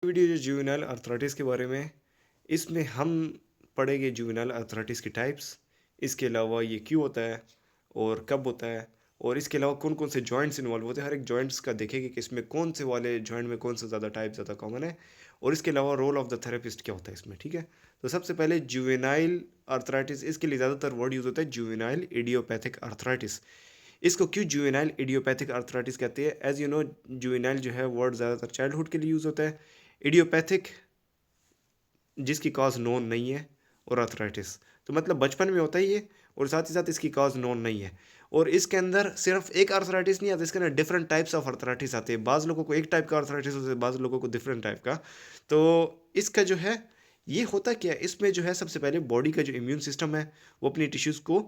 Video जो juvenile arthritis के बारे में, इसमें हम पढ़ेंगे जुवेनाइल अर्थराइटिस की टाइप्स, इसके अलावा ये क्यों होता है और कब होता है, और इसके अलावा कौन कौन से जॉइंट्स इन्वॉल्व होते हैं। हर एक जॉइंट्स का देखेंगे कि इसमें कौन से वाले जॉइंट में कौन सा ज़्यादा टाइप ज़्यादा कॉमन है, और इसके अलावा रोल ऑफ द थेरेपिस्ट क्या होता है इसमें। ठीक है, तो सबसे पहले जुवेनाइल अर्थराइटिस, इसके लिए ज़्यादातर वर्ड यूज़ होता है जुवेनाइल इडियोपैथिक अर्थराइटिस। इसको क्यों जुवेनाइल इडियोपैथिक अर्थराइटिस कहते हैं? एज यू नो, जुवेनाइल जो है वर्ड ज़्यादातर चाइल्डहुड के लिए यूज़ होता है, इडियोपैथिक जिसकी कॉज नोन नहीं है, और अर्थराइटिस तो मतलब बचपन में होता ही है, और साथ ही साथ इसकी कॉज नोन नहीं है। और इसके अंदर सिर्फ एक अर्थराइटिस नहीं आता, इसके अंदर डिफरेंट टाइप्स ऑफ अर्थराइटिस आते हैं। बाज़ लोगों को एक टाइप का अर्थराइटिस होता है, बाज़ लोगों को डिफरेंट टाइप का। तो इसका जो है, ये होता क्या है, इसमें जो है सबसे पहले बॉडी का जो इम्यून सिस्टम है वो अपनी टिश्यूज़ को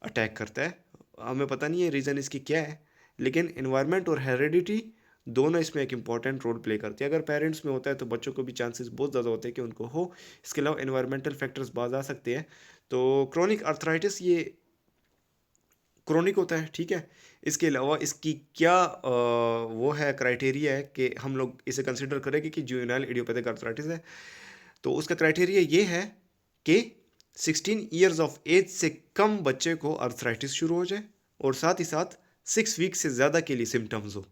अटैक करता है। हमें पता नहीं है रीज़न इसकी क्या है, लेकिन इन्वायरमेंट और हेरिडिटी दोनों इसमें एक इंपॉर्टेंट रोल प्ले करते हैं। अगर पेरेंट्स में होता है तो बच्चों को भी चांसेस बहुत ज़्यादा होते हैं कि उनको हो। इसके अलावा एनवायरमेंटल फैक्टर्स बाज आ सकते हैं। तो क्रोनिक अर्थराइटिस ये क्रोनिक होता है, ठीक है। इसके अलावा इसकी क्या वो है, क्राइटेरिया है कि हम लोग इसे कंसिडर करेंगे कि जुवेनाइल इडियोपैथिक अर्थराइटिस है। तो उसका क्राइटेरिया ये है कि 16 ईयर्स ऑफ एज से कम बच्चे को अर्थराइटिस शुरू हो जाए, और साथ ही साथ 6 वीक से ज़्यादा के लिए सिम्टम्स हो।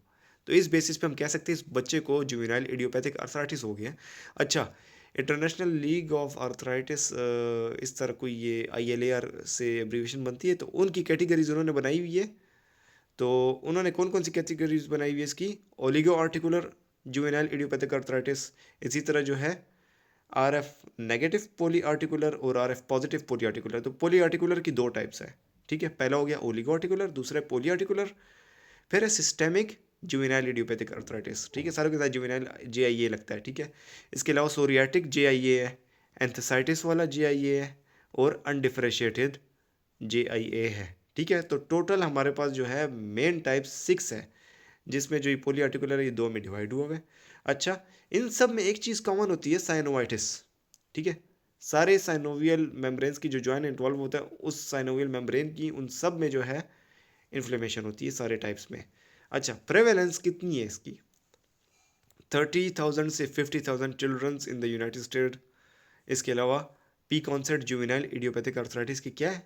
तो इस बेसिस पे हम कह सकते हैं इस बच्चे को जुवेनाइल इडियोपैथिक अर्थराइटिस हो गया। अच्छा, इंटरनेशनल लीग ऑफ अर्थराइटिस, इस तरह कोई ये ILAR से एब्रीविएशन बनती है, तो उनकी कैटेगरीज उन्होंने बनाई हुई है। तो उन्होंने कौन कौन सी कैटेगरीज बनाई हुई है इसकी? Oligo articular juvenile idiopathic arthritis, इसी तरह जो है RF नेगेटिव पोली आर्टिकुलर और RF पॉजिटिव पोली आर्टिकुलर। तो पोली आर्टिकुलर की दो टाइप्स है, ठीक है। पहला हो गया ओलिगो आर्टिकुलर, दूसरा है पोली आर्टिकुलर। फिर है सिस्टेमिक जुवेनाइल इडियोपैथिक अर्थराइटिस, ठीक है। सारों के साथ जुवेनाइल JIA लगता है, ठीक है। इसके अलावा सोरियाटिक JIA है, एंथेसाइटिस वाला JIA है, और अनडिफरेंशिएटेड JIA है, ठीक है। तो टोटल हमारे पास जो है मेन टाइप 6 है, जिसमें जो ये पोली आर्टिकुलर है ये दो में डिवाइड हुआ है। अच्छा, इन सब में एक चीज़ कॉमन होती है, साइनोवाइटिस, ठीक है। सारे साइनोवियल मेम्ब्रेन्स की जो जॉइंट इन्वॉल्व होता है, उस साइनोवियल मेम्ब्रेन की उन सब में जो है इन्फ्लेमेशन होती है सारे टाइप्स में। अच्छा, प्रेवेलेंस कितनी है इसकी? 30,000 से 50,000 childrens in the United State. इसके अलावा peak onset juvenile idiopathic arthritis की क्या है?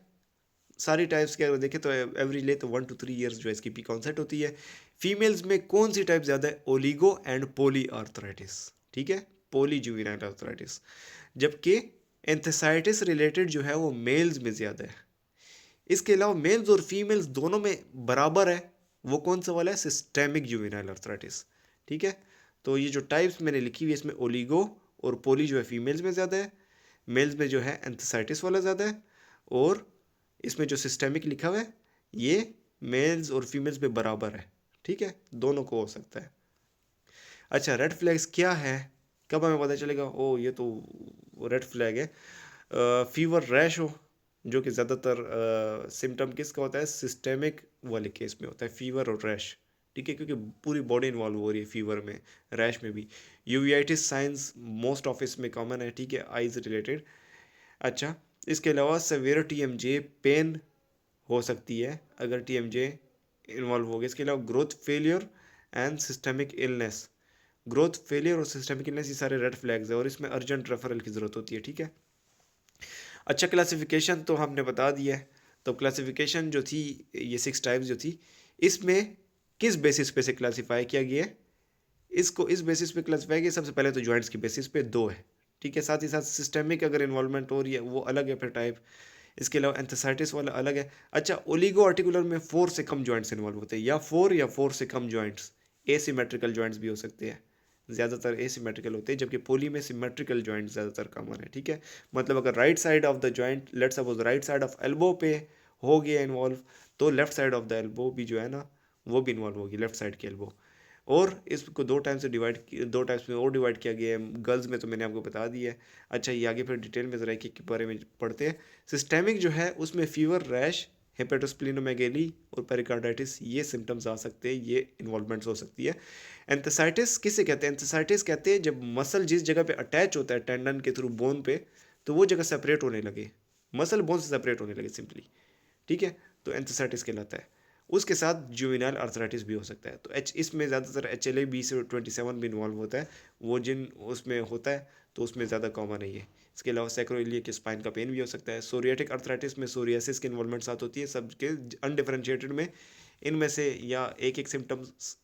सारी टाइप्स के अगर देखें तो एवरीले तो 1 to 3 ईयर्स जो है इसकी पीक ऑनसेट होती है। फीमेल्स में कौन सी टाइप ज़्यादा है? ओलिगो एंड पोली आर्थराइटिस, ठीक है, पोली जुवेनाइल आर्थराइटिस। जबकि एंथेसाइटिस रिलेटेड जो है वो मेल्स में ज़्यादा है। इसके अलावा मेल्स और फीमेल्स दोनों में बराबर है, वो कौन सा वाला है? सिस्टेमिक जुवेनाइल अर्थराइटिस, ठीक है। तो ये जो टाइप्स मैंने लिखी हुई है इसमें ओलिगो और पोली जो है फीमेल्स में ज़्यादा है, मेल्स में जो है एंथेसाइटिस वाला ज़्यादा है, और इसमें जो सिस्टेमिक लिखा हुआ है ये मेल्स और फीमेल्स में बराबर है, ठीक है, दोनों को हो सकता है। अच्छा, रेड फ्लैग्स क्या है, कब हमें पता चलेगा ओ ये तो रेड फ्लैग है? फीवर रैश हो, जो कि ज़्यादातर सिम्टम किसका होता है? सिस्टेमिक वाले केस में होता है फीवर और रैश, ठीक है, क्योंकि पूरी बॉडी इन्वॉल्व हो रही है फीवर में, रैश में भी। यूवीआइटिस साइंस मोस्ट ऑफ इसमें कॉमन है, ठीक है, आइज रिलेटेड। अच्छा, इसके अलावा सेवियर TMJ पेन हो सकती है अगर TMJ इन्वॉल्व हो गया। इसके अलावा growth failure and systemic illness, growth failure और सिस्टमिक इलनेस ये सारे रेड फ्लैग्स है, और इसमें अर्जेंट रेफरल की ज़रूरत होती है, ठीक है। अच्छा, क्लासिफिकेशन तो हमने बता दिया है। तो क्लासिफिकेशन जो थी, ये 6 टाइप्स जो थी, इसमें किस बेसिस पे से क्लासीफाई किया गया है? इसको इस बेसिस पे क्लासीफाई किया, सबसे पहले तो जॉइंट्स की बेसिस पे 2 है, ठीक है। साथ ही साथ सिस्टेमिक अगर इन्वॉल्वमेंट हो रही है वो अलग है फिर टाइप। इसके अलावा एंथेसाइटिस वाला अलग है। अच्छा, ओलिगो आर्टिकुलर में 4 से कम जॉइंट्स इन्वॉल्व होते हैं, या 4 से कम जॉइंट्स। एसिमेट्रिकल जॉइंट्स भी हो सकते हैं, ज़्यादातर एसिमेट्रिकल होते हैं, जबकि पोली में सिमेट्रिकल जॉइंट ज़्यादातर कॉमन है, ठीक है। मतलब अगर right side of the joint, let's suppose right side of elbow पे हो गया इन्वॉल्व, तो left side of the elbow भी जो है ना वो भी इन्वॉल्व होगी, लेफ्ट साइड की एल्बो। और इसको 2 टाइम से डिवाइड, 2 टाइप्स में और डिवाइड किया गया है। गर्ल्स में तो मैंने आपको बता दिया है। अच्छा, ये आगे फिर डिटेल में ज़रा एक के बारे में पढ़ते हैं। सिस्टेमिक जो है उसमें फीवर, रैश, हेपेटोस्प्लिनोमेगेली और पेरिकार्डाइटिस ये सिम्टम्स आ सकते हैं, ये इन्वॉल्वमेंट्स हो सकती है। एंथेसाइटिस किसे कहते हैं? एंथेसाइटिस कहते हैं जब मसल जिस जगह पे अटैच होता है टेंडन के थ्रू बोन पे, तो वो जगह सेपरेट होने लगे, मसल बोन से सेपरेट होने लगे सिंपली, ठीक है, तो एंथेसाइटिस कहलाता है। उसके साथ जुवेनाइल अर्थराइटिस भी हो सकता है। तो इसमें ज़्यादातर HLA-B27 भी इन्वॉल्व होता है, वो जिन उसमें होता है तो उसमें ज़्यादा कॉमन है ये। इसके अलावा सैक्रोइलियक स्पाइन का पेन भी हो सकता है। सोरियाटिक अर्थराइटिस में सोरियासिस की इन्वॉल्वमेंट साथ होती है, सबके अनडिफरेंशिएटेड में इनमें से या एक एक सिम्टम्स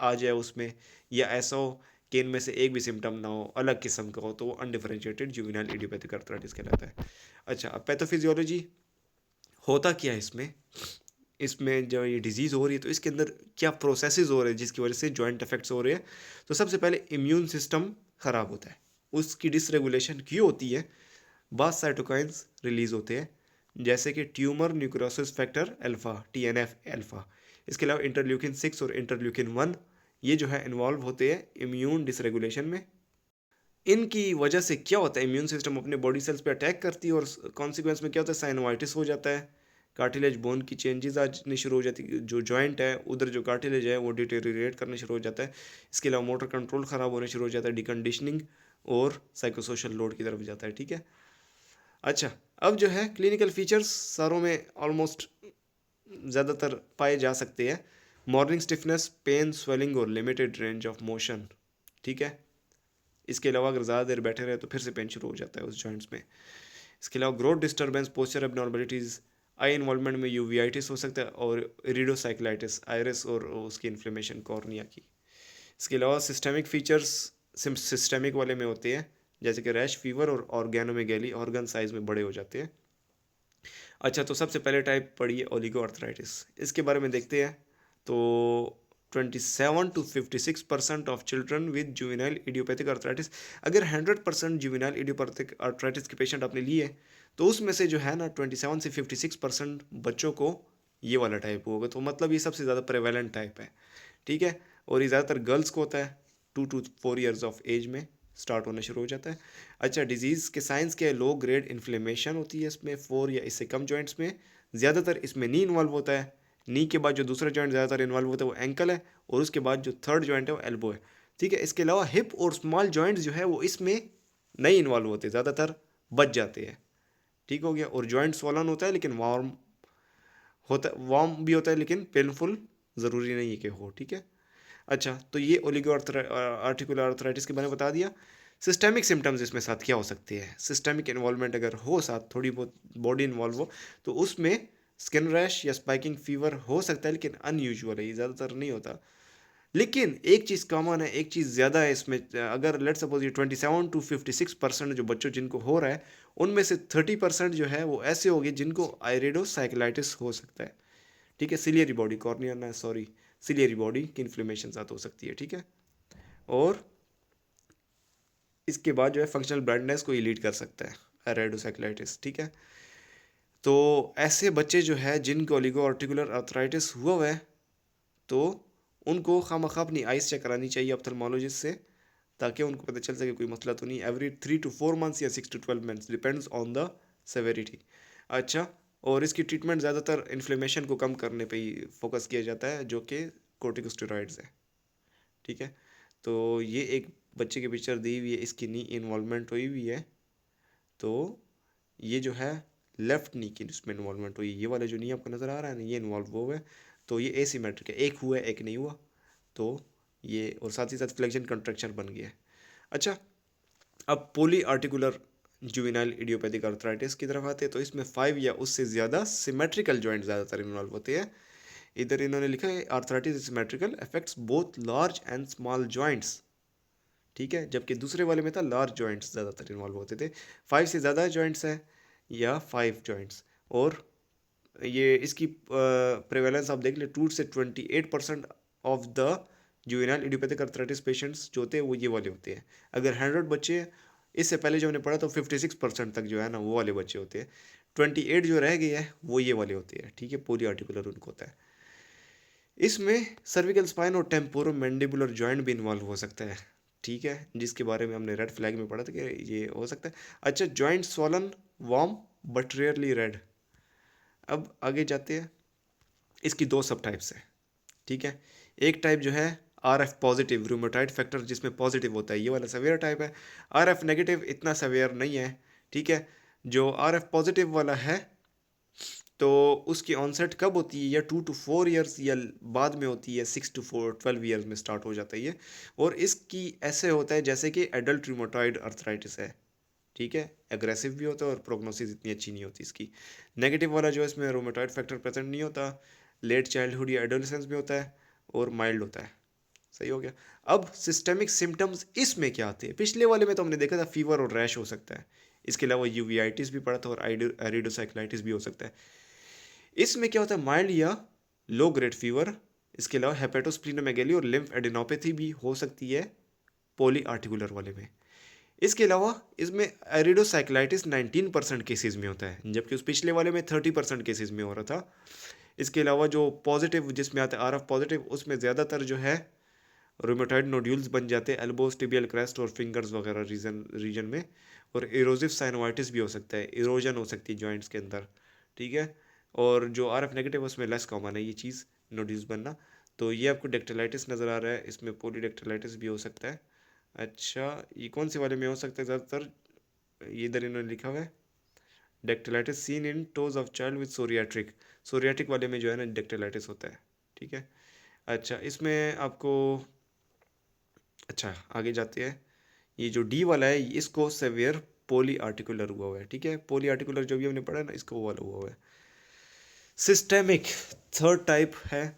आ जाए उसमें, या ऐसा हो कि इनमें से एक भी सिम्टम ना हो, अलग किस्म का हो, तो वो अनडिफरेंशिएटेड जुवेनाइल इडियोपैथिक अर्थराइटिस कहलाता है। अच्छा, अब पैथोफिजियोलॉजी होता क्या है इसमें, इसमें जो ये डिजीज़ हो रही है तो इसके अंदर क्या प्रोसेसेस हो रहे हैं जिसकी वजह से जॉइंट इफेक्ट्स हो रहे हैं। तो सबसे पहले इम्यून सिस्टम ख़राब होता है, उसकी डिसरेगुलेशन क्यों होती है, बाद साइटोकाइंस रिलीज होते हैं, जैसे कि tumour necrosis factor alpha TNF alpha. इसके अलावा इंटरल्यूकिन 6 और इंटरल्यूकिन 1 ये जो है इन्वॉल्व होते हैं इम्यून डिसरेगुलेशन में। इनकी वजह से क्या होता है, इम्यून सिस्टम अपने बॉडी सेल्स पे अटैक करती है और कॉन्सिक्वेंस में क्या होता है, साइनोवाइटिस हो जाता है, कार्टिलेज बोन की चेंजेस आने शुरू हो जाती है, जो जॉइंट है उधर जो कार्टिलेज है वो डिटेरिएट करने शुरू हो जाता है। इसके अलावा मोटर कंट्रोल ख़राब होने शुरू हो जाता है, डिकंडीशनिंग और साइकोसोशल लोड की तरफ जाता है। ठीक है। अच्छा, अब जो है क्लिनिकल फीचर्स सारों में ऑलमोस्ट ज़्यादातर पाए जा सकते हैं। मॉर्निंग स्टिफनेस, पेन, स्वेलिंग और लिमिटेड रेंज ऑफ मोशन। ठीक है। इसके अलावा अगर ज़्यादा देर बैठे रहे तो फिर से पेन शुरू हो जाता है उस जॉइंट्स में। इसके अलावा ग्रोथ डिस्टर्बेंस, पोस्चर एबनॉर्मलिटीज़, आई इन्वॉल्वमेंट में यूवीआइटिस हो सकता है और इरिडोसाइक्लाइटिस, आयरिस और उसकी इन्फ्लेमेशन कॉर्निया की। इसके अलावा सिस्टेमिक फीचर्स सिस्टेमिक वाले में होते हैं, जैसे कि रैश, फीवर और ऑर्गेनोमेगैली, ऑर्गन साइज में बड़े हो जाते हैं। अच्छा, तो सबसे पहले टाइप पढ़िए ओलिगो आर्थराइटिस, इसके बारे में देखते हैं। तो 27 to 56% of children with juvenile idiopathic arthritis, अगर 100% जुवेनाइल इडियोपैथिक आर्थराइटिस के पेशेंट आपने लिए तो उसमें से जो है ना 27 से 56% बच्चों को ये वाला टाइप होगा, तो मतलब ये सबसे ज़्यादा प्रेवेलेंट टाइप है। ठीक है। और ये ज़्यादातर गर्ल्स को होता है, 2 to 4 ईयर्स ऑफ एज में स्टार्ट होना शुरू हो जाता है। अच्छा, डिजीज़ के साइंस के लो ग्रेड इन्फ्लेमेशन होती है इसमें 4 या इससे कम जॉइंट्स में, ज़्यादातर इसमें नी इन्वॉल्व होता है। नी के बाद जो दूसरा जॉइंट ज़्यादातर इन्वॉल्व होता है वो एंकल है, और उसके बाद जो थर्ड जॉइंट है वो एल्बो है। ठीक है। इसके अलावा हिप और स्मॉल जॉइंट्स जो है वो इसमें नहीं इन्वॉल्व होते, ज़्यादातर बच जाते हैं। ठीक हो गया। और जॉइंट स्वॉलन होता है लेकिन वार्म होता है, वार्म भी होता है लेकिन पेनफुल ज़रूरी नहीं है कि हो। ठीक है। अच्छा, तो ये ओलिगो आर्टिकुलर आर्थराइटिस के बारे में बता दिया। सिस्टेमिक सिम्टम्स इसमें साथ क्या हो सकते हैं, सिस्टेमिक इन्वॉल्वमेंट अगर हो साथ, थोड़ी बहुत बॉडी इन्वॉल्व हो, तो उसमें स्किन रैश या स्पाइकिंग फीवर हो सकता है, लेकिन अनयूजुअल है, ये ज़्यादातर नहीं होता। लेकिन एक चीज़ कॉमन है, एक चीज़ ज़्यादा है इसमें। अगर लेट सपोज ये 27 to 56% जो बच्चों जिनको हो रहा है, उनमें से 30% जो है वो ऐसे हो गए जिनको आइरिडोसाइक्लाइटिस हो सकता है। ठीक है। सिलियरी बॉडी, कॉर्निया ना, सॉरी, सिलियरी बॉडी की इन्फ्लेमेशन साथ हो सकती है। ठीक है। और इसके बाद जो है फंक्शनल ब्लाइंडनेस को लीड कर सकता है, आइरिडोसाइक्लाइटिस। ठीक है। तो ऐसे बच्चे जो है जिनको ओलिगो आर्टिकुलर आर्थराइटिस हुआ हुआ है, तो उनको खामखा अपनी आइस चेक करानी चाहिए ऑप्थेल्मोलॉजिस्ट से, ताकि उनको पता चल सके कोई मसला तो नहीं। एवरी 3 to 4 मंथ्स या 6 to 12 months, depends on the severity. अच्छा, और इसकी ट्रीटमेंट ज़्यादातर इन्फ्लेमेशन को कम करने पे ही फोकस किया जाता है, जो कि कोर्टिकोस्टेरॉइड्स है। ठीक है। तो ये एक बच्चे की पिक्चर दी हुई है, इसकी नी इन्वॉल्वमेंट हुई हुई है। तो ये जो है लेफ्ट नी की इसमें इन्वॉल्वमेंट हुई, ये वाले जो नी आपको नज़र आ रहा है ना, ये इन्वॉल्व हुआ है। तो ये एसिमेट्रिक है, एक हुआ है एक नहीं हुआ। तो ये, और साथ ही साथ फ्लेक्शन कंट्रक्चर बन गया है। अच्छा, अब पोली आर्टिकुलर जुवेनाइल इडियोपैथिक आर्थराइटिस की तरफ आते हैं। तो इसमें 5 या उससे ज़्यादा सिमेट्रिकल जॉइंट ज़्यादातर इन्वॉल्व होते हैं। इधर इन्होंने लिखा है arthritis symmetrical affects both large and small joints. ठीक है। जबकि दूसरे वाले में था लार्ज जॉइंट्स ज़्यादातर इन्वॉल्व होते थे। 5 से ज़्यादा जॉइंट्स है या 5 जॉइंट्स। और ये इसकी प्रेवेलेंस आप देख ले, 2 से 28% of the juvenile idiopathic arthritis patients जो होते हैं वो ये वाले होते हैं। अगर 100 बच्चे, इससे पहले जो हमने पढ़ा तो 56% तक जो है ना वो वाले बच्चे होते हैं। 28 जो रह गए हैं वो ये वाले होते हैं। ठीक है। पोली आर्टिकुलर उनको होता है। इसमें सर्विकल स्पाइन और टेम्पोरो मैंडिबुलर जॉइंट भी इन्वॉल्व हो सकता है। ठीक है। जिसके बारे में हमने रेड फ्लैग में पढ़ा था कि ये हो सकता है। अच्छा, joint swollen, warm but rarely red. अब आगे जाते हैं। इसकी 2 सब टाइप्स है। ठीक है। एक टाइप जो है RF पॉजिटिव रूमेटॉइड फैक्टर, जिसमें पॉजिटिव होता है, ये वाला सवेयर टाइप है। RF नेगेटिव इतना सवेयर नहीं है। ठीक है। जो RF पॉजिटिव वाला है तो उसकी ऑनसेट कब होती है, या 2 to 4 ईयर्स, या बाद में होती है 6 to 12 ईयर्स में स्टार्ट हो जाता है ये। और इसकी ऐसे होता है जैसे कि एडल्ट रूमेटॉइड अर्थराइटिस है, ठीक है। एग्रेसिव भी होता है और प्रोग्नोसिस इतनी अच्छी नहीं होती इसकी। नेगेटिव वाला जो है, इसमें रूमेटॉइड फैक्टर प्रेजेंट नहीं होता, लेट चाइल्डहुड या एडोलेसेंस में होता है, और माइल्ड होता है। सही हो गया। अब सिस्टेमिक सिम्टम्स इसमें क्या आते हैं? पिछले वाले में तो हमने देखा था फीवर और रैश हो सकता है, इसके अलावा यूवीआइटिस भी पड़ा था और एरिडोसाइक्लाइटिस भी हो सकता है। इसमें क्या होता है? माइल्ड या लो ग्रेड फीवर, इसके अलावा हेपेटोस्प्लीनोमेगेली और लिम्फ एडिनोपैथी भी हो सकती है पॉली आर्टिकुलर वाले में। इसके अलावा इसमें एरिडोसाइक्लाइटिस 19% केसेस में होता है, जबकि उस पिछले वाले में 30% केसेस में हो रहा था। इसके अलावा जो पॉजिटिव जिसमें आता है आर एफ पॉजिटिव, उसमें ज़्यादातर जो है रूमेटॉइड नोड्यूल्स बन जाते हैं एल्बोस, टिबियल क्रेस्ट और फिंगर्स वगैरह रीजन में। और इरोजिव साइनोवाइटिस भी हो सकता है, इरोजन हो सकती है जॉइंट्स के अंदर, ठीक है। और जो आर एफ नेगेटिव उसमें लेस कॉमन है ये चीज़, नोड्यूल्स बनना। तो ये आपको डेक्टिलाइटिस नज़र आ रहा है, इसमें पोलीडेक्टिलाइटिस भी हो सकता है। अच्छा, ये कौन से वाले में हो सकता है ज़्यादातर? ये इधर इन्होंने लिखा हुआ है dactylitis seen in toes of child with psoriatic, psoriatic वाले में जो है ना डेक्टिलाइटिस होता है, ठीक है। अच्छा, इसमें आपको, अच्छा आगे जाते हैं। ये जो डी वाला है इसको सेवियर पोली आर्टिकुलर हुआ हुआ है, ठीक है। पोली आर्टिकुलर जो भी हमने पढ़ा है ना, इसको वो वाला हुआ हुआ है। सिस्टेमिक थर्ड टाइप है,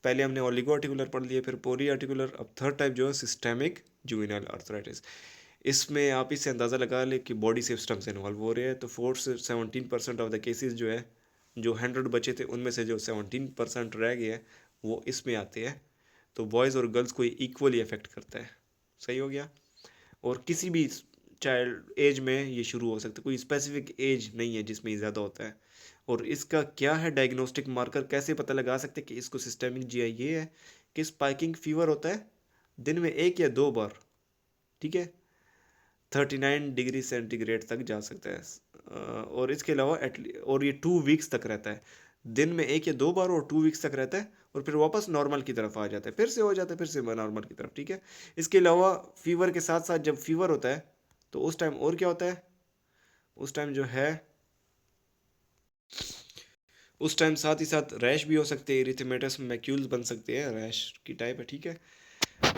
पहले हमने ओलिगो आर्टिकुलर पढ़ लिया, फिर पोली आर्टिकुलर, अब थर्ड टाइप जो है सिस्टेमिक जुवेनाइल आर्थराइटिस। इसमें आप इससे अंदाज़ा लगा ले कि बॉडी सिस्टम्स इन्वॉल्व हो रहे हैं। तो 4 से 17% ऑफ द केसेस जो है, जो 100 बचे थे उनमें से जो 17% रह गए हैं वो इसमें आते हैं। तो बॉयज़ और गर्ल्स को इक्वली अफेक्ट करता है। सही हो गया। और किसी भी चाइल्ड एज में ये शुरू हो सकता है, कोई स्पेसिफिक एज नहीं है जिसमें ये ज़्यादा होता है। और इसका क्या है डायग्नोस्टिक मार्कर, कैसे पता लगा सकते हैं कि इसको सिस्टेमिक जीआई? ये है कि स्पाइकिंग फीवर होता है दिन में 1 या 2 बार, ठीक है। 39 डिग्री सेंटीग्रेड तक जा सकता है। और इसके अलावा और ये 2 वीक्स तक रहता है, दिन में 1 या 2 बार, और 2 वीक्स तक रहता है, और फिर वापस नॉर्मल की तरफ आ जाता है, फिर से हो जाता है, फिर से नॉर्मल की तरफ, ठीक है। इसके अलावा फीवर के साथ साथ जब फीवर होता है तो उस टाइम और क्या होता है? उस टाइम जो है, उस टाइम साथ ही साथ रैश भी हो सकते हैं, इरिथेमेटस मैक्यूल्स बन सकते हैं, रैश की टाइप है, ठीक है।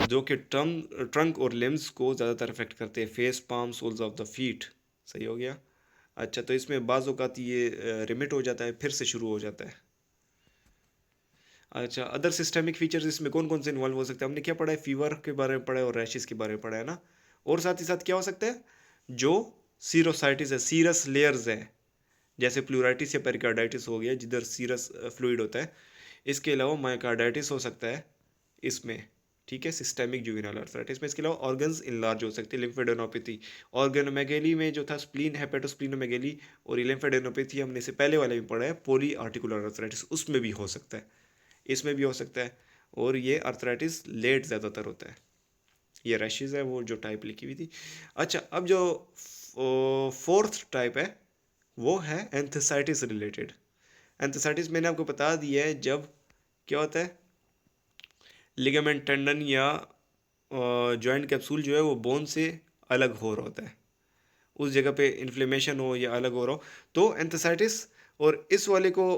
जो कि ट्रंक और लिम्स को ज़्यादातर अफेक्ट करते हैं, face, palm, soles of the feet. सही हो गया। अच्छा, तो इसमें बाज़ औक़ात ये रिमिट हो जाता है, फिर से शुरू हो जाता है। अच्छा, अदर सिस्टेमिक फीचर्स इसमें कौन कौन से इन्वॉल्व हो सकते हैं? हमने क्या पढ़ा है? फीवर के बारे में पढ़ा है और रैशेस के बारे में पढ़ा है ना। और साथ ही साथ क्या हो सकता है? जो सीरोसाइटिस है, सीरस लेयर्स है, जैसे प्लूराइटिस या पेरिकार्डाइटिस हो गया जिधर सीरस फ्लूइड होता है। इसके अलावा मायोकार्डाइटिस हो सकता है इसमें, ठीक है, सिस्टेमिक जुवेनाइल आर्थराइटिस में। इसके अलावा ऑर्गन्स इनलार्ज हो सकते हैं, लिम्फेडेनोपैथी, ऑर्गेनोमेगेली में जो था स्प्लीन, हेपेटोस्प्लीनोमेगेली, और लिम्फेडेनोपैथी हमने से पहले वाले में पढ़ा है पॉली आर्टिकुलर आर्थराइटिस, उसमें भी हो सकता है, इसमें भी हो सकता है। और ये आर्थराइटिस लेट ज़्यादातर होता है। ये रैशेज है वो जो टाइप लिखी हुई थी। अच्छा, अब जो फोर्थ टाइप है वो है एंथेसाइटिस रिलेटेड। एंथेसाइटिस मैंने आपको बता दिया है, जब क्या होता है, लिगामेंट, टेंडन या जॉइंट कैप्सूल जो है वो बोन से अलग हो रहा होता है, उस जगह पे इन्फ्लेमेशन हो या अलग हो रहा हो, तो एंथेसाइटिस। और इस वाले को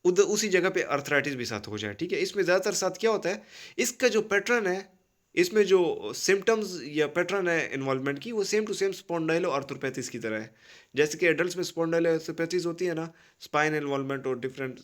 उधर उसी जगह पे अर्थराइटिस भी साथ हो जाए, ठीक है। इसमें ज़्यादातर साथ क्या होता है, इसका जो पैटर्न है, इसमें जो सिम्टम्स या पैटर्न है इन्वॉल्वमेंट की, वो सेम टू सेम स्पॉन्डाइलो आर्थरोपैथीज की तरह है। जैसे कि एडल्ट्स में स्पॉन्डाइलो आर्थरोपैथीज होती है ना, स्पाइन इन्वॉल्वमेंट और डिफरेंट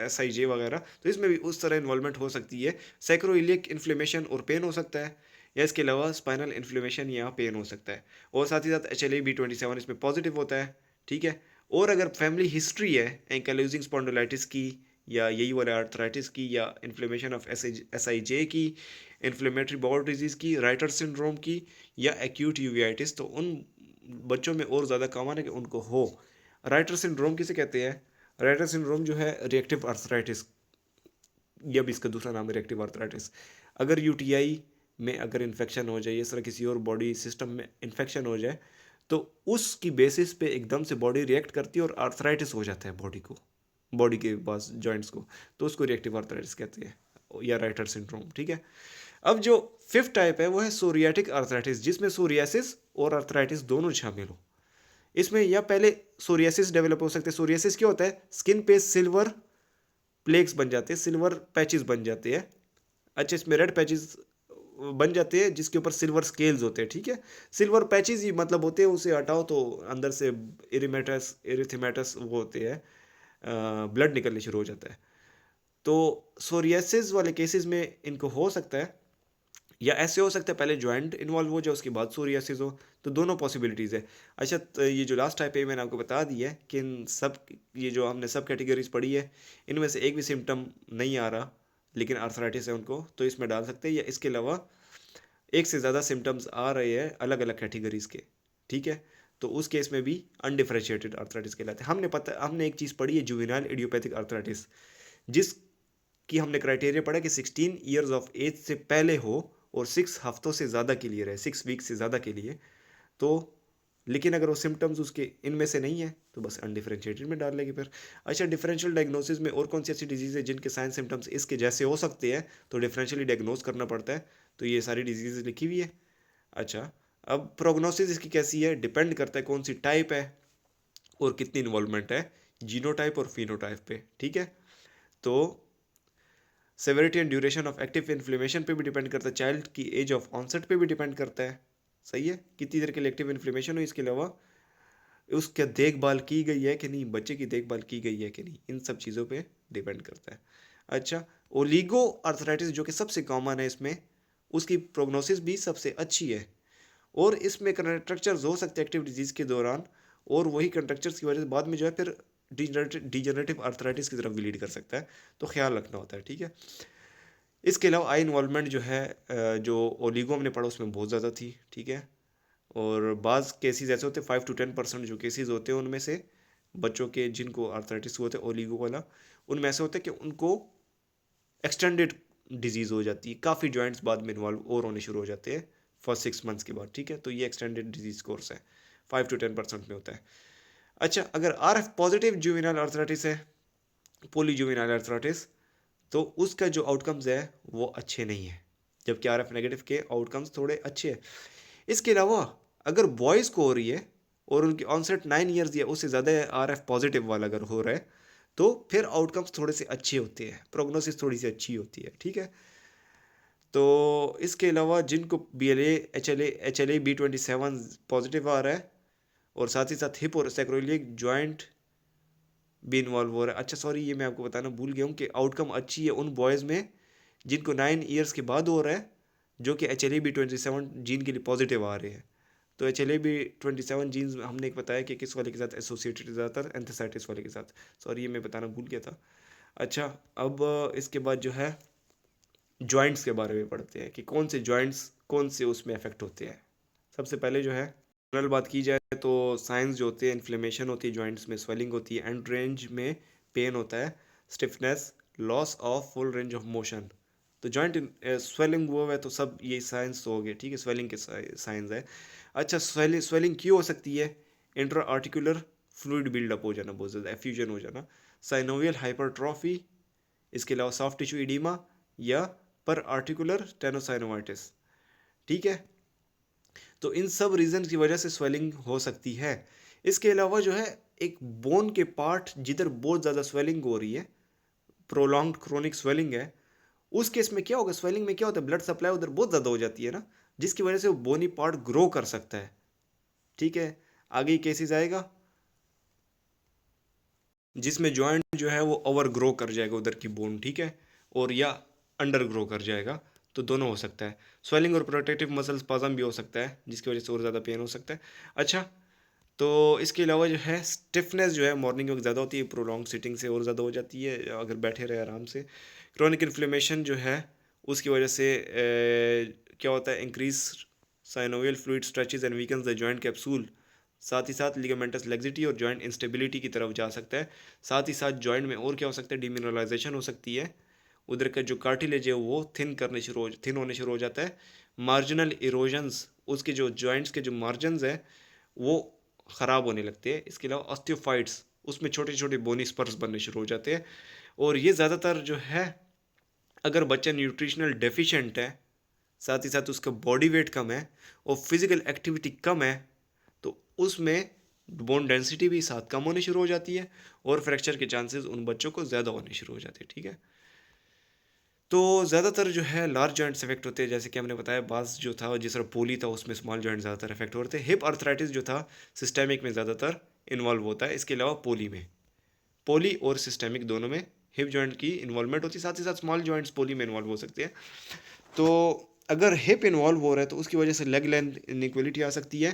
SIJ वगैरह, तो इसमें भी उस तरह इन्वॉल्वमेंट हो सकती है। सैक्रोइलियक इन्फ्लेमेशन और पेन हो सकता है, या इसके अलावा स्पाइनल इन्फ्लेमेशन या पेन हो सकता है। और साथ ही साथ HLA-B27 इसमें पॉजिटिव होता है, ठीक है। और अगर फैमिली हिस्ट्री है एंकाइलोजिंग स्पॉन्डिलाइटिस की, या यही वाला आर्थराइटिस की, या इन्फ्लेमेशन ऑफ SIJ की, इन्फ्लेमेटरी बाउल डिजीज़ की, राइटर सिंड्रोम की, या एक्यूट यूवीआइटिस, तो उन बच्चों में और ज़्यादा कॉमन है कि उनको हो। राइटर सिंड्रोम किसे कहते हैं? राइटर सिंड्रोम जो है रिएक्टिव आर्थराइटिस, यह भी इसका दूसरा नाम है रिएक्टिव आर्थराइटिस। अगर UTI में अगर इन्फेक्शन हो जाए, इस तरह किसी और बॉडी सिस्टम में इन्फेक्शन हो जाए, तो उसकी बेसिस पे एकदम से बॉडी रिएक्ट करती है और आर्थराइटिस हो जाता है बॉडी को, बॉडी के पास जॉइंट्स को, तो उसको रिएक्टिव आर्थराइटिस कहते हैं, या राइटर सिंड्रोम, ठीक है। अब जो फिफ्थ टाइप है वो है सोरियाटिक आर्थराइटिस, जिसमें सोरियासिस और आर्थराइटिस दोनों शामिल हो। इसमें या पहले सोरियासिस डेवलप हो सकते हैं। सोरियासिस क्या होता है, स्किन पे सिल्वर प्लेक्स बन जाते हैं, सिल्वर पैचेस बन जाते हैं। अच्छा, इसमें रेड पैचेस बन जाते हैं जिसके ऊपर सिल्वर स्केल्स होते हैं, ठीक है। सिल्वर पैचेस ही मतलब होते हैं, उसे हटाओ तो अंदर से इरिथेमेटस वो होते हैं, ब्लड निकलने शुरू हो जाता है। तो सोरियासिस वाले केसेस में इनको हो सकता है, या ऐसे हो सकता है पहले जॉइंट इन्वॉल्व हो जाए उसके बाद सोरियासिस हो। तो दोनों पॉसिबिलिटीज़ है। अच्छा, तो ये जो लास्ट टाइप है मैंने आपको बता दी है कि इन सब, ये जो हमने सब कैटेगरीज पढ़ी है, इनमें से एक भी सिम्टम नहीं आ रहा लेकिन आर्थराइटिस है उनको, तो इसमें डाल सकते हैं। या इसके अलावा एक से ज़्यादा सिम्टम्स आ रहे हैं अलग अलग कैटेगरीज के, ठीक है, तो उस केस में भी अनडिफरेंशिएटेड आर्थराइटिस कहलाते हैं। हमने एक चीज़ पढ़ी है, जुवेनाइल इडियोपैथिक आर्थराइटिस, जिसकी हमने क्राइटेरिया पढ़ा कि 16 ईयर्स ऑफ एज से पहले हो और 6 हफ्तों से ज़्यादा के लिए रहे, 6 वीक से ज़्यादा के लिए। तो लेकिन अगर वो सिम्टम्स उसके इनमें से नहीं है तो बस अनडिफरेंशिएटेड में डाल लेगी फिर। अच्छा, डिफरेंशियल डायग्नोसिस में और कौन सी ऐसी डिजीज़ है जिनके साइन सिम्टम्स इसके जैसे हो सकते हैं, तो डिफरेंशियली डायग्नोस करना पड़ता है। तो ये सारी डिजीज़ लिखी हुई है। अच्छा, अब प्रोग्नोसिस इसकी कैसी है, डिपेंड करता है कौन सी टाइप है और कितनी इन्वॉल्वमेंट है, जीनोटाइप और फिनोटाइप पे, ठीक है। तो severity and duration of active inflammation पे भी डिपेंड करता है, चाइल्ड की एज ऑफ ऑनसेट पे भी डिपेंड करता है, सही है, कितनी देर के लिए एक्टिव इन्फ्लेमेशन हो। इसके अलावा उसका देखभाल की गई है कि नहीं, बच्चे की देखभाल की गई है कि नहीं, इन सब चीज़ों पे डिपेंड करता है। अच्छा, ओलिगो आर्थराइटिस जो कि सबसे कॉमन है इसमें, उसकी प्रोग्नोसिस भी सबसे अच्छी है और इसमें कंट्रक्चर्स हो सकते हैं एक्टिव डिजीज़ के दौरान, और वही कंट्रक्चर्स की वजह से बाद में जो है फिर डिजनरेटिव आर्थराइटिस की तरफ भी लीड कर सकता है, तो ख्याल रखना होता है, ठीक है। इसके अलावा आई इन्वॉल्वमेंट जो है, जो ओलिगो हमने पढ़ा उसमें बहुत ज़्यादा थी, ठीक है। और बाज़ केसेस ऐसे होते हैं, 5 to 10% जो केसेस होते हैं उनमें से बच्चों के जिनको आर्थराइटिस होते हैं ओलिगो वाला, उनमें ऐसे होते हैं कि उनको एक्सटेंडेड डिजीज़ हो जाती है, काफ़ी जॉइंट्स बाद में इन्वॉल्व और होने शुरू हो जाते हैं फर्स्ट 6 मंथ्स के बाद, ठीक है। तो ये एक्सटेंडेड डिजीज कोर्स है, 5 to 10% में होता है। अच्छा, अगर R F positive juvenile arthritis है, पोली जुवेनाइल आर्थराइटिस, तो उसका जो आउटकम्स है वो अच्छे नहीं है, जबकि आर एफ नेगेटिव के आउटकम्स थोड़े अच्छे हैं। इसके अलावा अगर बॉयज़ को हो रही है और उनकी ऑनसेट 9 ईयर्स या उससे ज़्यादा आर एफ पॉजिटिव वाला अगर हो रहा है, तो फिर आउटकम्स थोड़े से अच्छे होते हैं, प्रोग्नोसिस थोड़ी सी अच्छी होती है, ठीक है। तो इसके अलावा जिनको BLA HLA B27 पॉजिटिव आ रहा है और साथ ही साथ हिप और सैक्रोइलियक जॉइंट भी इन्वॉल्व हो रहा है। अच्छा सॉरी, ये मैं आपको बताना भूल गया हूँ कि आउटकम अच्छी है उन बॉयज़ में जिनको 9 ईयर्स के बाद हो रहा है, जो कि HLA-B27 जीन के लिए पॉजिटिव आ रहे हैं। तो HLA-B27 जीन्स हमने एक बताया कि किस वाले के साथ एसोसिएटेड ज़्यादातर, एंथेसाइटिस वाले के साथ। सॉरी, ये मैं बताना भूल गया था। अच्छा, अब इसके बाद जो है जॉइंट्स के बारे में पढ़ते हैं कि कौन से जॉइंट्स कौन से उसमें अफेक्ट होते हैं। सबसे पहले जो है जनरल बात की जाए तो साइंस जो होते हैं, इन्फ्लेमेशन होती है जॉइंट्स में, स्वेलिंग होती है, एंड रेंज में पेन होता है, stiffness, loss of full range of motion. तो जॉइंट स्वेलिंग हुआ है तो सब ये साइंस तो हो गए, ठीक है, स्वेलिंग के साइंस है। अच्छा, स्वेलिंग क्यों हो सकती है, इंट्रा आर्टिकुलर फ्लूइड बिल्डअप हो जाना, बहुत ज़्यादा एफ्यूजन हो जाना, साइनोवियल हाइपरट्रॉफी, इसके अलावा सॉफ्ट टिश्यू इडीमा या पर आर्टिकुलर टेनोसाइनोवाइटिस, ठीक है। तो इन सब रीज़न की वजह से स्वेलिंग हो सकती है। इसके अलावा जो है एक बोन के पार्ट जिधर बहुत ज़्यादा स्वेलिंग हो रही है, प्रोलॉन्ग्ड क्रोनिक स्वेलिंग है, उस केस में क्या होगा, स्वेलिंग में क्या होता है, ब्लड सप्लाई उधर बहुत ज़्यादा हो जाती है ना, जिसकी वजह से वो बोनी पार्ट ग्रो कर सकता है, ठीक है। आगे केसेस आएगा जिसमें जॉइंट जो है वो ओवर ग्रो कर जाएगा उधर की बोन, ठीक है, और या अंडर ग्रो कर जाएगा, तो दोनों हो सकता है। स्वेलिंग और प्रोटेक्टिव मसल स्पाज्म भी हो सकता है जिसकी वजह से और ज़्यादा पेन हो सकता है। अच्छा, तो इसके अलावा जो है स्टिफनेस जो है मॉर्निंग वक्त ज़्यादा होती है, प्रोलॉन्ग सिटिंग से और ज़्यादा हो जाती है अगर बैठे रहे आराम से। क्रॉनिक इन्फ्लेमेशन जो है उसकी वजह से क्या होता है, increase synovial fluid stretches and weakens the joint capsule, साथ ही साथ लिगामेंटस लेग्जिटी और जॉइंट इंस्टेबिलिटी की तरफ जा सकता है। साथ ही साथ जॉइंट में और क्या हो सकता है, डिमिनरलाइजेशन हो सकती है, उधर का जो कार्टिलेज है वो थिन होने शुरू हो जाता है। मार्जिनल इरोजन्स, उसके जो जॉइंट्स के जो मार्जिनस है वो ख़राब होने लगते हैं। इसके अलावा ऑस्टियोफाइट्स, उसमें छोटे छोटे बोनी स्पर्स बनने शुरू हो जाते हैं। और ये ज़्यादातर जो है अगर बच्चा न्यूट्रिशनल डेफिशिएंट है, साथ ही साथ उसका बॉडी वेट कम है और फिज़िकल एक्टिविटी कम है, तो उसमें बोन डेंसिटी भी साथ कम होनी शुरू हो जाती है और फ्रैक्चर के चांसेस उन बच्चों को ज़्यादा होने शुरू हो जाते हैं, ठीक है। तो ज़्यादातर जो है लार्ज जॉइंट्स इफेक्ट होते हैं, जैसे कि हमने बताया बास जो था जिस तरह पोली था उसमें स्मॉल जॉइंट ज़्यादातर इफेक्ट होते हैं। हिप आर्थराइटिस जो था सिस्टेमिक में ज़्यादातर इन्वॉल्व होता है, इसके अलावा पोली और सिस्टेमिक दोनों में हिप जॉइंट की इन्वॉल्वमेंट होती है, साथ ही साथ स्मॉल जॉइंट्स पोली में इन्वॉल्व हो सकते हैं। तो अगर हिप इन्वॉल्व हो रहा है तो उसकी वजह से लेग लेंथ इनइक्वलिटी आ सकती है,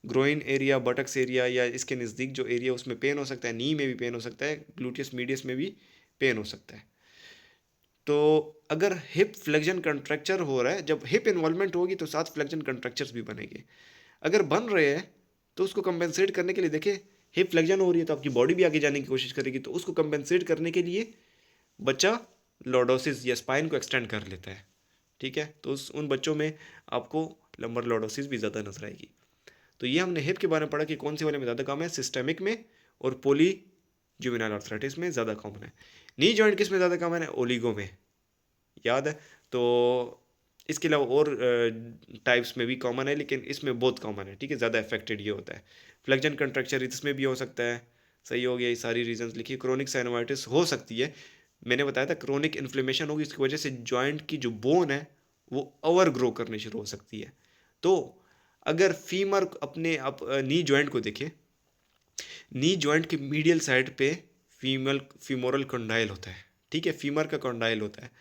ग्रोइन एरिया, बटक्स एरिया या इसके नज़दीक जो एरिया उसमें पेन हो सकता है, नी में भी पेन हो सकता है, ग्लूटियस मीडियस में भी पेन हो सकता है। तो अगर हिप फ्लेक्जन कंट्रैक्चर हो रहा है, जब हिप इन्वॉल्वमेंट होगी तो साथ फ्लेक्जन कंट्रैक्चर्स भी बनेंगे। अगर बन रहे हैं तो उसको कंपेंसेट करने के लिए देखिए, हिप फ्लेक्जन हो रही है तो आपकी बॉडी भी आगे जाने की कोशिश करेगी, तो उसको कंपेंसेट करने के लिए बच्चा लॉर्डोसिस या स्पाइन को एक्सटेंड कर लेता है, ठीक है। तो उन बच्चों में आपको लंबर लॉर्डोसिस भी ज़्यादा नजर आएगी। तो ये हमने हिप के बारे में पढ़ा कि कौन से वाले में ज़्यादा कॉमन है, सिस्टेमिक में और पोली जुवेनाइल आर्थराइटिस में ज़्यादा कॉमन है। नी जॉइंट किस में ज़्यादा कॉमन है, ओलिगो में, याद है। तो इसके अलावा और टाइप्स में भी कॉमन है, लेकिन इसमें बहुत कॉमन है, ठीक है, ज़्यादा अफेक्टेड ये होता है। फ्लेक्जन कंट्रैक्चर इसमें भी हो सकता है, सही हो गया, ये सारी रीजंस लिखी। क्रोनिक साइनोवाइटिस हो सकती है, मैंने बताया था क्रोनिक इन्फ्लेमेशन होगी, इसकी वजह से जॉइंट की जो बोन है वो ओवर ग्रो करनी शुरू हो सकती है। तो अगर फीमर अपने नी जॉइंट को देखे, नी जॉइंट के मीडियल साइड पे फीमोरल कंडाइल होता है, ठीक है, फीमर का कंडाइल होता है।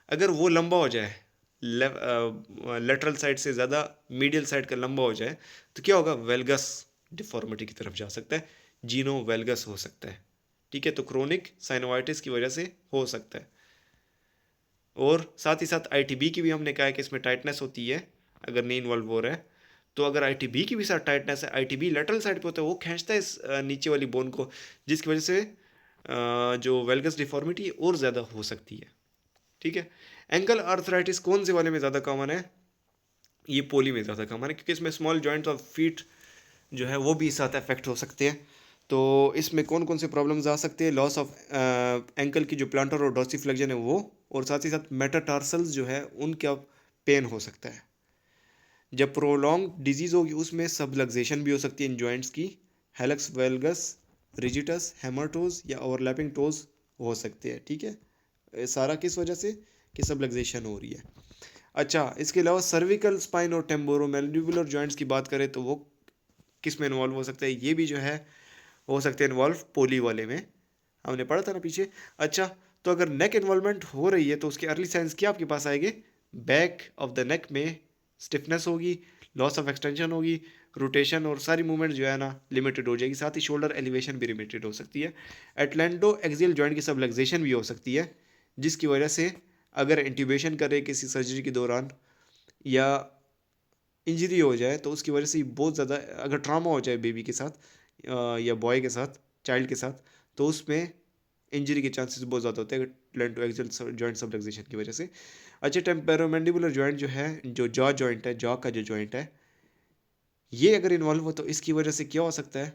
अगर वो लंबा हो जाए, लेटरल साइड से ज़्यादा मीडियल साइड का लंबा हो जाए, तो क्या होगा, वेलगस डिफॉर्मिटी की तरफ जा सकता है, जीनो वेलगस हो सकता है, ठीक है। तो क्रोनिक साइनोवाइटिस की वजह से हो सकता है। और साथ ही साथ आईटीबी की भी हमने कहा है कि इसमें टाइटनेस होती है अगर नहीं इन्वॉल्व हो रहा है। तो अगर आईटीबी की भी साथ टाइटनेस है, आईटीबी लेटरल साइड पे होता है, वो खींचता है इस नीचे वाली बोन को, जिसकी वजह से जो वेलगस डिफॉर्मिटी और ज़्यादा हो सकती है, ठीक है। एंकल आर्थराइटिस कौन से वाले में ज़्यादा कॉमन है, ये पोली में ज़्यादा कॉमन है, क्योंकि इसमें स्मॉल जॉइंट्स और फीट जो है वो भी साथ अफेक्ट हो सकते हैं। तो इसमें कौन कौन से प्रॉब्लम्स आ सकते हैं, लॉस ऑफ एंकल की जो प्लांटर और डॉर्सिफ्लेक्जन है वो, और साथ ही साथ मेटाटार्सल्स जो है उनका पेन हो सकता है। जब प्रोलॉन्ग डिजीज होगी उसमें सबलक्सेशन भी हो सकती है इन जॉइंट्स की, हेलक्स वेलगस, रिजिटस, हेमरटोज या ओवरलैपिंग टोज हो सकते हैं, ठीक है। सारा किस वजह से, कि सबलक्सेशन हो रही है। अच्छा, इसके अलावा सर्विकल स्पाइन और टेम्पोरोमैंडिबुलर जॉइंट्स की बात करें तो वो किस में इन्वॉल्व हो सकता है, ये भी जो है हो सकते हैं इन्वॉल्व पोली वाले में, हमने पढ़ा था ना पीछे। अच्छा, तो अगर नेक इन्वॉल्वमेंट हो रही है तो उसके अर्ली साइंस क्या आपके पास आएंगे, बैक ऑफ द नेक में स्टिफनेस होगी, लॉस ऑफ एक्सटेंशन होगी, रोटेशन और सारी मूवमेंट जो है ना लिमिटेड हो जाएगी, साथ ही शोल्डर एलिवेशन भी लिमिटेड हो सकती है। एटलेंडो एक्सियल जॉइंट की सबलक्सेशन भी हो सकती है, जिसकी वजह से अगर इंट्यूबेशन करे किसी सर्जरी के दौरान या इंजरी हो जाए तो उसकी वजह से बहुत ज़्यादा, अगर ट्रॉमा हो जाए बेबी के साथ या बॉय के साथ, चाइल्ड के साथ, तो उसमें इंजरी के चांसेस बहुत ज़्यादा होते हैं atlantoaxial joint subluxation की वजह से। अच्छा, टेम्पेरोमैंडिबुलर जॉइंट जो है, जो जॉ जॉइंट है, जॉ का जो जॉइंट है, ये अगर इन्वॉल्व हो तो इसकी वजह से क्या हो सकता है,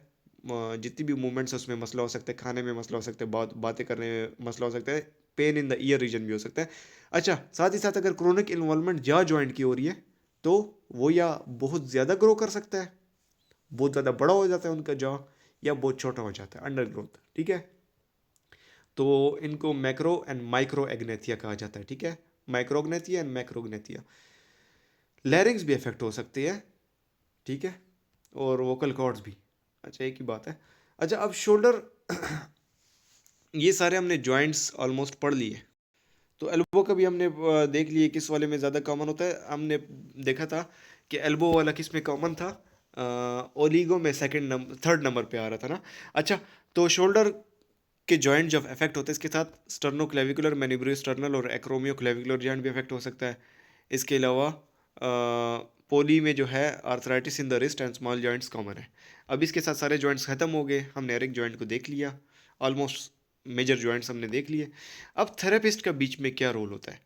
जितनी भी मूवमेंट्स है उसमें मसला हो सकता है, खाने में मसला हो सकता है, बातें करने में मसला हो सकता है, pain in the ear region भी हो सकता है। अच्छा, साथ ही साथ अगर क्रोनिक इन्वॉल्वमेंट जॉ जॉइंट की हो रही है तो वो या बहुत ज़्यादा ग्रो कर सकता है, बहुत ज़्यादा बड़ा हो जाता है उनका जॉ, या बहुत छोटा हो जाता है, अंडर ग्रोथ, ठीक है। तो इनको मैक्रो एंड माइक्रो एग्नेथिया कहा जाता है, ठीक है, माइक्रोग्नेथिया एंड मैक्रोग्नेथिया। लैरिंग्स भी इफेक्ट हो सकती है, ठीक है, और वोकल कॉर्ड्स भी। अच्छा, एक ही बात है। अच्छा, अब शोल्डर ये सारे हमने जॉइंट्स ऑलमोस्ट पढ़ लिए। तो एल्बो का भी हमने देख लिए किस वाले में ज़्यादा कॉमन होता है। हमने देखा था कि एल्बो वाला किस में कॉमन था, ओलिगो में थर्ड नंबर पे आ रहा था ना। अच्छा, तो शोल्डर के जॉइंट जब अफेक्ट होते हैं इसके साथ स्टर्नो क्लेविकुलर, मैनिब्रियोस्टर्नल और एक्रोमियो क्लेविकुलर जॉइंट भी अफेक्ट हो सकता है। इसके अलावा पोली में जो है arthritis in the wrist and small joints common है। अब इसके साथ सारे जॉइंट्स खत्म हो गए, हमने हर एक जॉइंट को देख लिया, ऑलमोस्ट मेजर जॉइंट्स हमने देख लिए। अब थेरेपिस्ट का बीच में क्या रोल होता है,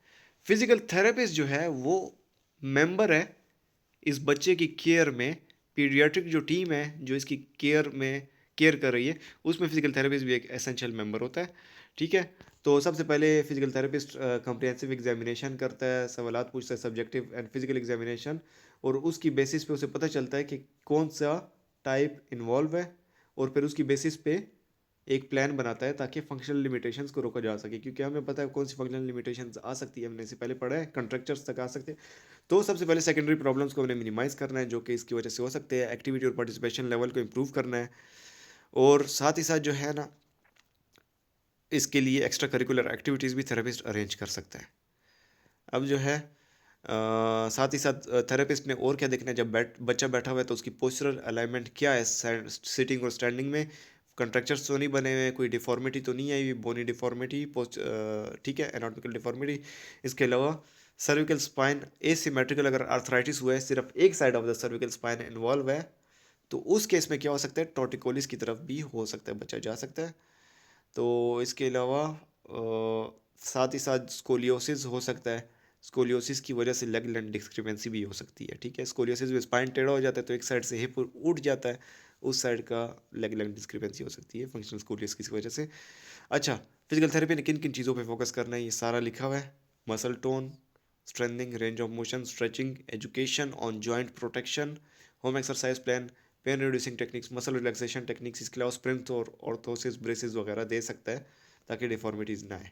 फिजिकल थेरेपिस्ट जो है वो मेंबर है इस बच्चे की केयर में, पीडियाट्रिक जो टीम है जो इसकी केयर कर रही है, उसमें फिजिकल थेरेपिस्ट भी एक एसेंशियल मेंबर होता है, ठीक है। तो सबसे पहले फिजिकल थेरेपिस्ट कंप्रिहेंसिव एग्जामिनेशन करता है, सवालात पूछता है, सब्जेक्टिव एंड फिजिकल एग्जामिनेशन, और उसकी बेसिस पे उसे पता चलता है कि कौन सा टाइप इन्वॉल्व है, और फिर उसकी बेसिस पे एक प्लान बनाता है ताकि फंक्शनल लिमिटेशंस को रोका जा सके, क्योंकि हमें पता है कौन सी फंक्शनल लिमिटेशंस आ सकती है, हमने इससे पहले पढ़ा है कंट्रैक्चर्स तक आ सकते हैं। तो सबसे पहले सेकेंडरी प्रॉब्लम्स को हमने मिनिमाइज करना है जो कि इसकी वजह से हो सकते हैं, एक्टिविटी और पार्टिसिपेशन लेवल को इम्प्रूव करना है, और साथ ही साथ जो है ना इसके लिए एक्स्ट्रा करिकुलर एक्टिविटीज़ भी थेरेपिस्ट अरेंज कर सकता है। अब जो है साथ ही साथ थेरेपिस्ट ने और क्या देखना है, जब बच्चा बैठा हुआ है तो उसकी पोस्चरल अलाइनमेंट क्या है, सिटिंग और स्टैंडिंग में कंट्रक्चर्स तो नहीं बने हुए हैं, कोई डिफॉर्मिटी तो नहीं आई हुई, बोनी डिफॉर्मिटी पोस्ट ठीक है, एनाटॉमिकल डिफॉर्मिटी। इसके अलावा सर्विकल स्पाइन एसिमेट्रिकल, अगर आर्थराइटिस हुआ है सिर्फ एक side of the cervical spine involve है तो उस केस में क्या हो सकता है, टॉर्टिकोलिस की तरफ भी हो सकता है, बच्चा जा सकता है। तो इसके अलावा साथ ही साथ स्कोलियोसिस हो सकता है, स्कोलियोसिस की वजह से लेग लेंथ डिस्क्रिपेंसी भी हो सकती है, ठीक है। स्कोलियोसिस में स्पाइन टेढ़ा हो जाता है तो एक साइड से हिप उठ जाता है, उस साइड का लेग लेंथ डिस्क्रिपेंसी हो सकती है फंक्शनल स्कोलियोसिस की वजह से। अच्छा, फिजिकल थेरेपी ने किन किन चीज़ों पे फोकस करना है ये सारा लिखा हुआ है, muscle tone, strengthening, range of motion, stretching, education on joint protection, home exercise plan, pain reducing techniques, muscle relaxation techniques, इसके अलावा स्प्रिंग्स और ऑर्थोसिस ब्रेसेस वगैरह दे सकता है ताकि डिफॉर्मिटीज़ ना आए।